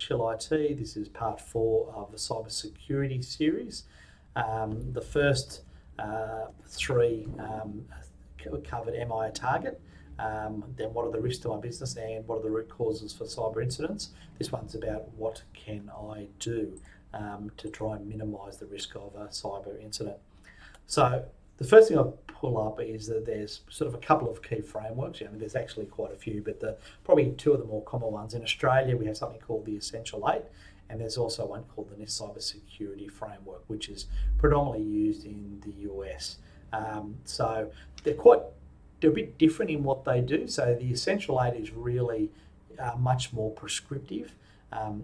ChillIt. This is part 4 of the cybersecurity series. The first 3 covered, am I a target? Then what are the risks to my business and what are the root causes for cyber incidents? This one's about what can I do to try and minimise the risk of a cyber incident. So the first thing I pull up is that there's sort of a couple of key frameworks. There's actually quite a few, but probably 2 of the more common ones. In Australia, we have something called the Essential 8, and there's also one called the NIST Cybersecurity Framework, which is predominantly used in the US. So they're a bit different in what they do. So the Essential 8 is really much more prescriptive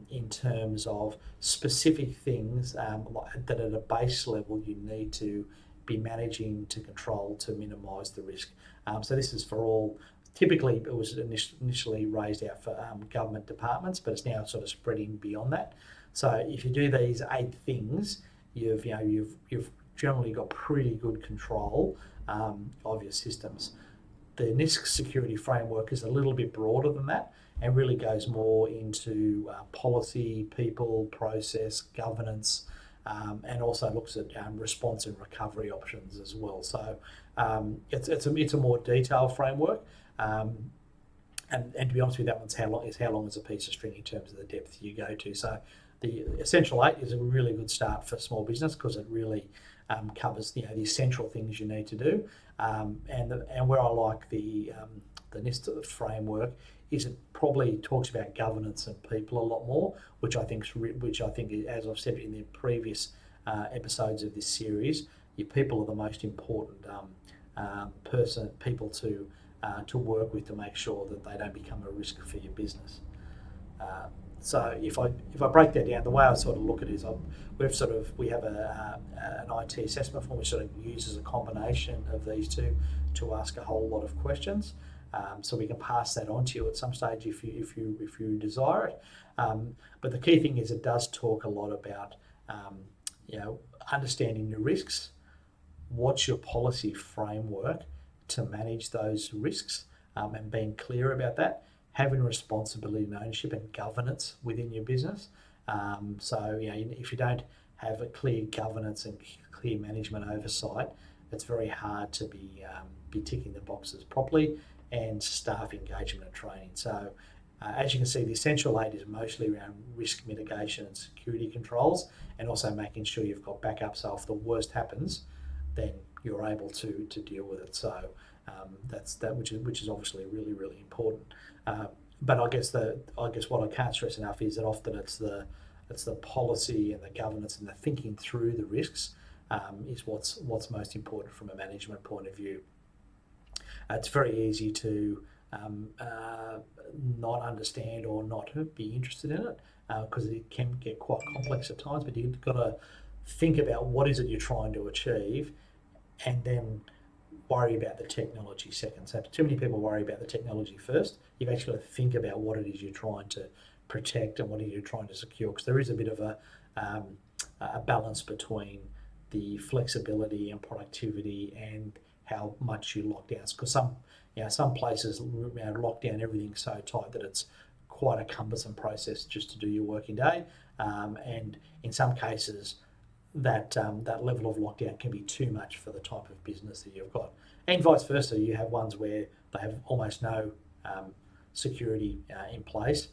in terms of specific things that at a base level you need to be managing to control to minimise the risk. So this is for all. Typically, it was initially raised out for government departments, but it's now sort of spreading beyond that. So if you do these 8 things, you've generally got pretty good control of your systems. The NIST security framework is a little bit broader than that and really goes more into policy, people, process, governance, and also looks at response and recovery options as well. So it's a more detailed framework, and to be honest with you, that one's how long is a piece of string in terms of the depth you go to. So the Essential 8 is a really good start for small business because it really covers the essential things you need to do, and where I like the NIST framework is it probably talks about governance and people a lot more, which I think, as I've said in the previous episodes of this series, your people are the most important people to work with to make sure that they don't become a risk for your business. So if I break that down, the way I sort of look at it is we have an IT assessment form which sort of uses a combination of these two to ask a whole lot of questions. So we can pass that on to you at some stage if you desire it. But the key thing is it does talk a lot about understanding your risks. What's your policy framework to manage those risks, and being clear about that. Having responsibility and ownership and governance within your business. So if you don't have a clear governance and clear management oversight, it's very hard to be ticking the boxes properly, and staff engagement and training. So as you can see, the Essential 8 is mostly around risk mitigation and security controls, and also making sure you've got backup, so if the worst happens, then you're able to deal with it. So that's that, which is obviously really, really important. But I guess what I can't stress enough is that often it's the policy and the governance and the thinking through the risks is what's most important from a management point of view. It's very easy to not understand or not be interested in it because it can get quite complex at times, but you've got to think about what is it you're trying to achieve and then worry about the technology second. So too many people worry about the technology first. You've actually got to think about what it is you're trying to protect and what it is you're trying to secure, because there is a bit of a balance between the flexibility and productivity and how much you lock down. Because some places lock down everything so tight that it's quite a cumbersome process just to do your working day, and in some cases that level of lockdown can be too much for the type of business that you've got, and vice versa. You have ones where they have almost no security in place,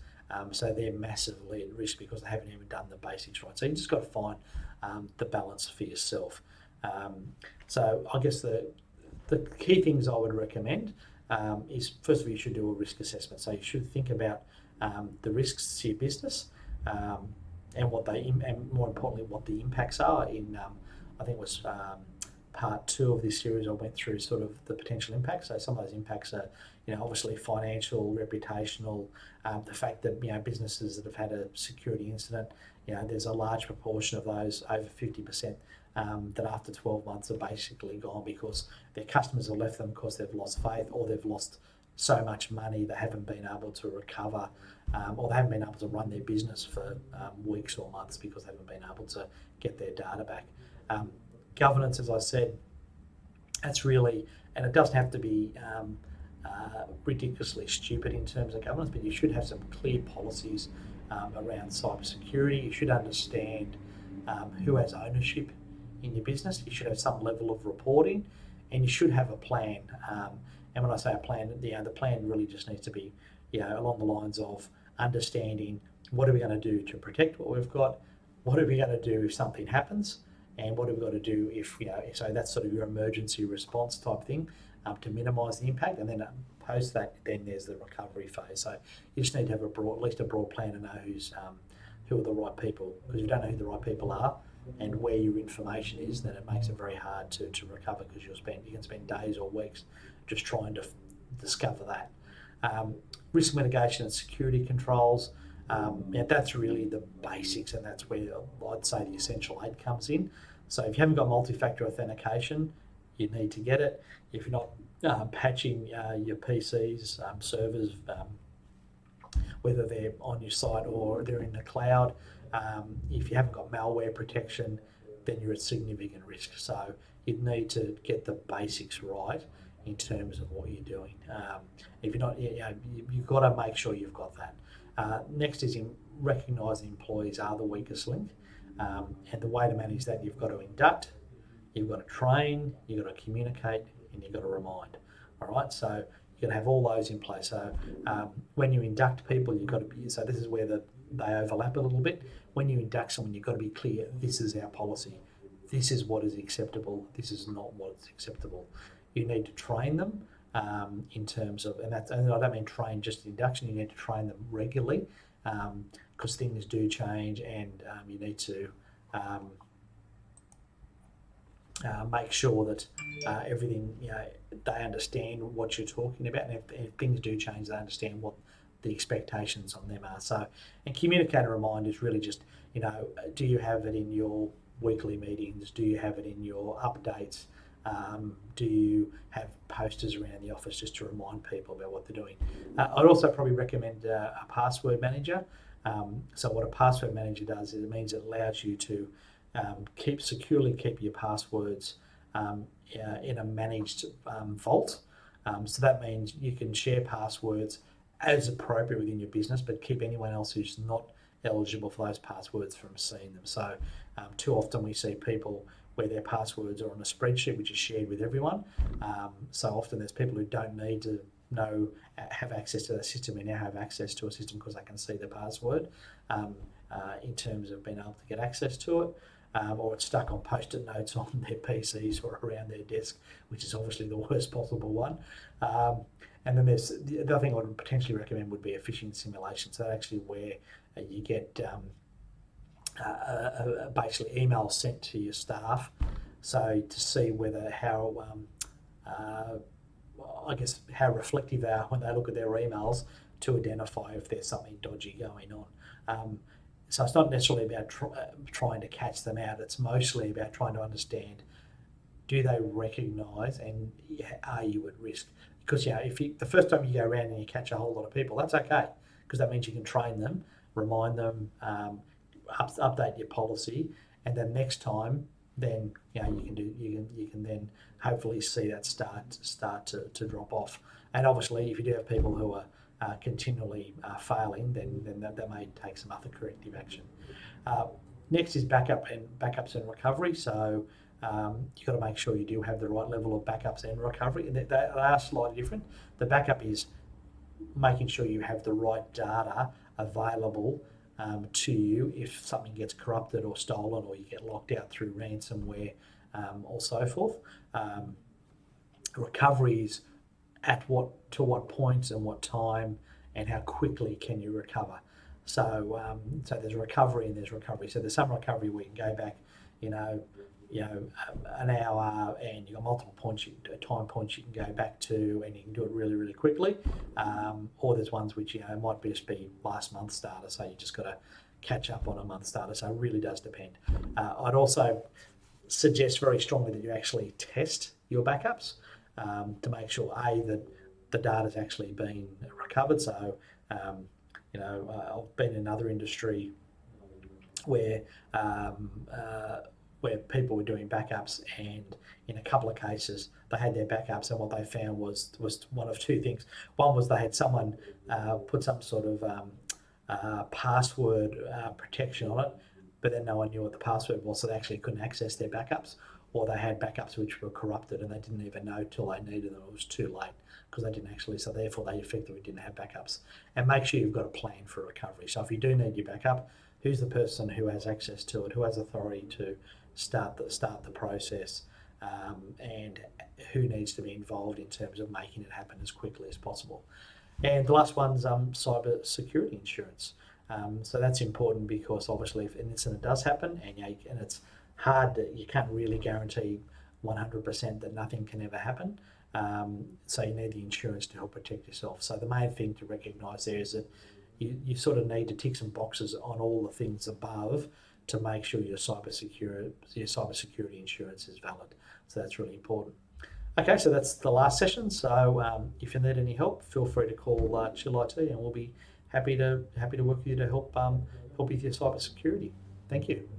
so they're massively at risk because they haven't even done the basics right. So you just got to find the balance for yourself. So I guess the key things I would recommend is, first of all, you should do a risk assessment. So you should think about the risks to your business, and more importantly, what the impacts are. I think it was part 2 of this series, I went through sort of the potential impacts. So some of those impacts are, obviously financial, reputational, the fact that, businesses that have had a security incident, there's a large proportion of those, over 50%, that after 12 months are basically gone because their customers have left them because they've lost faith, or they've lost so much money they haven't been able to recover, or they haven't been able to run their business for weeks or months because they haven't been able to get their data back. Governance, as I said, that's really, and it doesn't have to be ridiculously stupid in terms of governance, but you should have some clear policies around cybersecurity. You should understand who has ownership in your business. You should have some level of reporting, and you should have a plan. And when I say a plan, the plan really just needs to be, along the lines of understanding what are we going to do to protect what we've got, what are we going to do if something happens, and what have we got to do if, so that's sort of your emergency response type thing, to minimise the impact. And then post that, then there's the recovery phase. So you just need to have at least a broad plan to know who are the right people. Because if you don't know who the right people are and where your information is, then it makes it very hard to recover, because you can spend days or weeks just trying to discover that. Risk mitigation and security controls. That's really the basics, and that's where I'd say the essential 8 comes in. So if you haven't got multi-factor authentication, you need to get it. If you're not patching your PCs, servers, whether they're on your site or they're in the cloud, if you haven't got malware protection, then you're at significant risk. So you need to get the basics right in terms of what you're doing. If you're not, you've got to make sure you've got that. Next is recognising employees are the weakest link, and the way to manage that, you've got to induct, you've got to train, you've got to communicate, and you've got to remind. All right, so you've got to have all those in place. So when you induct people, you've got to be, so this is where they overlap a little bit. When you induct someone, you've got to be clear, this is our policy. This is what is acceptable. This is not what is acceptable. You need to train them in terms of, and I don't mean train just induction, you need to train them regularly, because things do change, and you need to make sure that everything, they understand what you're talking about, and if things do change, they understand what the expectations on them are. So, and communicate and remind is really just, do you have it in your weekly meetings? Do you have it in your updates? Do you have posters around the office just to remind people about what they're doing? I'd also probably recommend a password manager. So what a password manager does is it means it allows you to securely keep your passwords in a managed vault. So that means you can share passwords as appropriate within your business, but keep anyone else who's not eligible for those passwords from seeing them. So too often we see people where their passwords are on a spreadsheet which is shared with everyone. So often there's people who don't need to have access to the system, and now have access to a system because they can see the password in terms of being able to get access to it. Or it's stuck on post-it notes on their PCs or around their desk, which is obviously the worst possible one. And then there's the other thing I would potentially recommend would be a phishing simulation. So actually where you get basically emails sent to your staff, so to see how reflective they are when they look at their emails, to identify if there's something dodgy going on. So it's not necessarily about trying to catch them out. It's mostly about trying to understand, do they recognise, and are you at risk? Because if the first time you go around and you catch a whole lot of people, that's okay, because that means you can train them, remind them, update your policy, and then next time, then you can then hopefully see that start to drop off. And obviously, if you do have people who are continually failing, then that may take some other corrective action. Next is backups and recovery. So you've got to make sure you do have the right level of backups and recovery. They are slightly different. The backup is making sure you have the right data available to you if something gets corrupted or stolen, or you get locked out through ransomware or so forth. Recovery is to what point and what time, and how quickly can you recover. So there's recovery and there's recovery. So there's some recovery where you can go back, an hour, and you've got multiple time points you can go back to, and you can do it really, really quickly. Or there's ones which might just be last month's data, so you just got to catch up on a month's data. So it really does depend. I'd also suggest very strongly that you actually test your backups to make sure that the data's actually been recovered. So I've been in another industry where people were doing backups, and in a couple of cases they had their backups, and what they found was one of two things. One was they had someone put some sort of password protection on it, but then no one knew what the password was, so they actually couldn't access their backups, or they had backups which were corrupted and they didn't even know till they needed them. It was too late because they didn't actually, so therefore they effectively didn't have backups. And make sure you've got a plan for recovery. So if you do need your backup, who's the person who has access to it, who has authority to start the process, and who needs to be involved in terms of making it happen as quickly as possible. And the last one's cyber security insurance. So that's important because obviously if an incident does happen and it's hard, you can't really guarantee 100% that nothing can ever happen. So you need the insurance to help protect yourself. So the main thing to recognise there is that you sort of need to tick some boxes on all the things above to make sure your cyber security insurance is valid. So that's really important. Okay, so that's the last session. So if you need any help, feel free to call ChillIt, and we'll be happy to work with you to help you with your cyber security. Thank you.